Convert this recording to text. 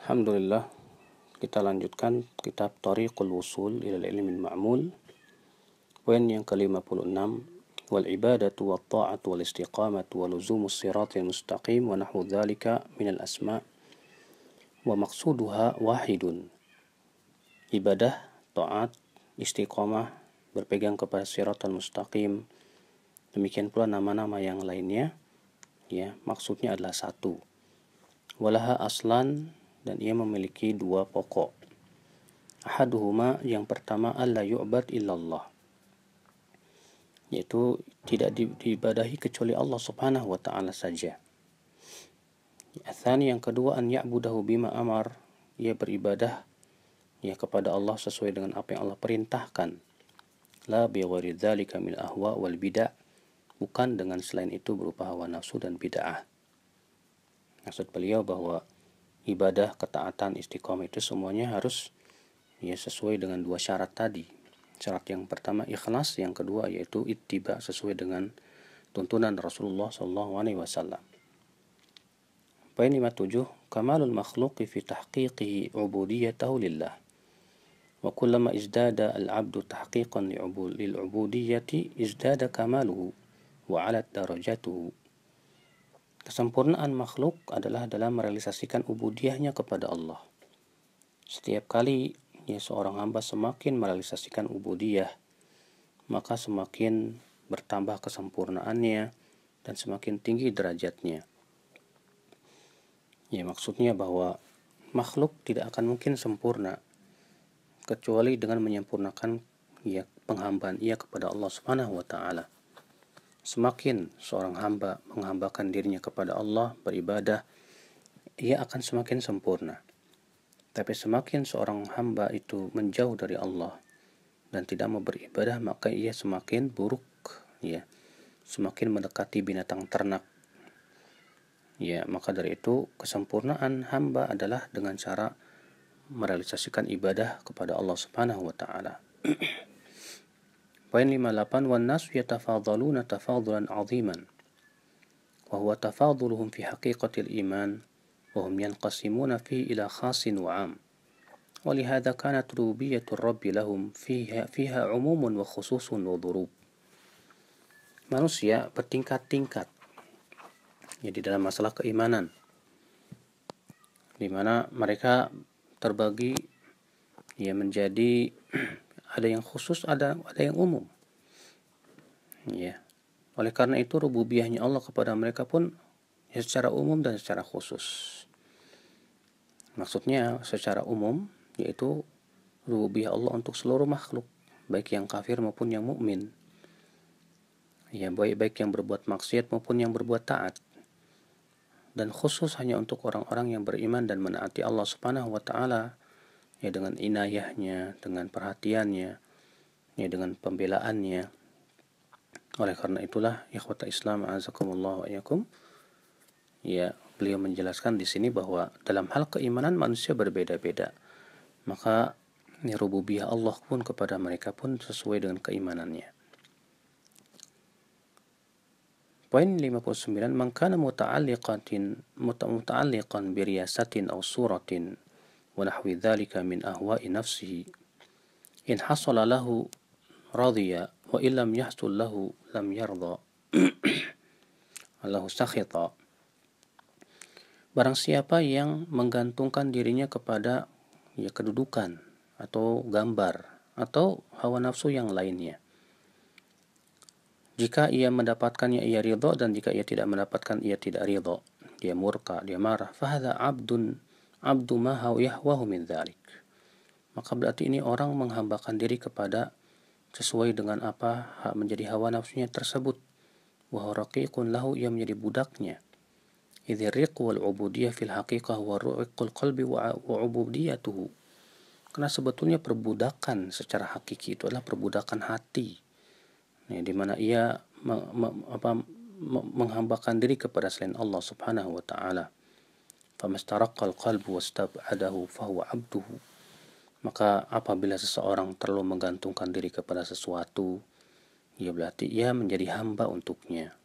Alhamdulillah, kita lanjutkan kitab Thariqul Wusul ilal Ilmil Ma'mul. Poin yang ke-56, wal ibadatu wat ta'atu wal istiqamatu wa luzumus siratil mustaqim wa nahwu dzalika minal asma' wa maqsuduha wahidun. Ibadah, ta'at, istiqamah, berpegang kepada siratal mustaqim, demikian pula nama-nama yang lainnya, ya, maksudnya adalah satu. Walaha aslan, dan ia memiliki dua pokok. Ahaduhuma, yang pertama, alla yu'bad illallah, yaitu tidak diibadahi kecuali Allah subhanahu wa ta'ala saja. Athani, yang kedua, an ya'budahu bima amar, ia beribadah ya kepada Allah sesuai dengan apa yang Allah perintahkan. La bighayri dzalika min ahwa wal bid'ah, bukan dengan selain itu berupa hawa nafsu dan bid'ah. Maksud beliau bahwa ibadah, ketaatan, istiqomah itu semuanya harus ya sesuai dengan dua syarat tadi. Syarat yang pertama ikhlas, yang kedua yaitu ittiba, sesuai dengan tuntunan Rasulullah SAW. Poin 57, kamalul makhluqi fi tahqiqihi ubudiyatahu lillah. Wa kullama izdada al-'abdu tahqiqan lil-'ubudiyyati izdada kamaluhu wa 'alat darajatuhu. Kesempurnaan makhluk adalah dalam merealisasikan ubudiyahnya kepada Allah. Setiap kali ya seorang hamba semakin merealisasikan ubudiyah, maka semakin bertambah kesempurnaannya dan semakin tinggi derajatnya. Ya, maksudnya bahwa makhluk tidak akan mungkin sempurna kecuali dengan menyempurnakan ya penghambaan ia kepada Allah Subhanahu wa taala. Semakin seorang hamba menghambakan dirinya kepada Allah, beribadah, ia akan semakin sempurna. Tapi semakin seorang hamba itu menjauh dari Allah dan tidak mau beribadah, maka ia semakin buruk, ya, semakin mendekati binatang ternak. Ya, maka dari itu kesempurnaan hamba adalah dengan cara merealisasikan ibadah kepada Allah Subhanahu wa taala. Poin 58, wan nasu yatafadhaluna tafadhulan 'aziman wa huwa tafadhuluhum fi haqiqatil iman wa hum yanqasimuna fi ila khasin wa 'am. Wa lihadza kanat rububiyyatur rabbi lahum fiha 'umumun wa khususun wa dhurub. Manusia bertingkat-tingkat ya di dalam masalah keimanan, di mana mereka terbagi ya menjadi ada yang khusus, ada yang umum. Ya. Oleh karena itu rububiyahnya Allah kepada mereka pun ya secara umum dan secara khusus. Maksudnya secara umum yaitu rububiyah Allah untuk seluruh makhluk, baik yang kafir maupun yang mukmin. Ya, baik yang berbuat maksiat maupun yang berbuat taat. Dan khusus hanya untuk orang-orang yang beriman dan menaati Allah Subhanahu wa taala, ya dengan inayahnya, dengan perhatiannya, ya dengan pembelaannya. Oleh karena itulah ikhwata Islam a'azakumullah wa iyyakum, ya beliau menjelaskan di sini bahwa dalam hal keimanan manusia berbeda-beda. Maka ya, rububiyah Allah pun kepada mereka pun sesuai dengan keimanannya. Poin 59, man kana muta'alliqan bi riyasatin aw suratin wa nahwi dzalika min ahwa'i nafsihi in hasala lahu radiya wa illam yahsul lahu lam yarda Allahu sakhita. Barang siapa yang menggantungkan dirinya kepada ya kedudukan atau gambar atau hawa nafsu yang lainnya, jika ia mendapatkannya ia ridha, dan jika ia tidak mendapatkan ia tidak ridha, dia murka, dia marah, fahadha abdu ma yahwahu min dzalik. Maka berarti ini orang menghambakan diri kepada sesuai dengan apa menjadi hawa nafsunya tersebut. Wa raqiqun lahu, ia menjadi budaknya. Idh riq wal ubudiyah fil haqiqah wa ru'iqul qalbi wa ubudiyatuhu. Karena sebetulnya perbudakan secara hakiki itu adalah perbudakan hati, ya, di mana ia menghambakan diri kepada selain Allah Subhanahu wa taala. Famastaraqqal qalbu wastab'adahu fahuwa 'abduhu. Maka apabila seseorang terlalu menggantungkan diri kepada sesuatu, ya berarti ia menjadi hamba untuknya.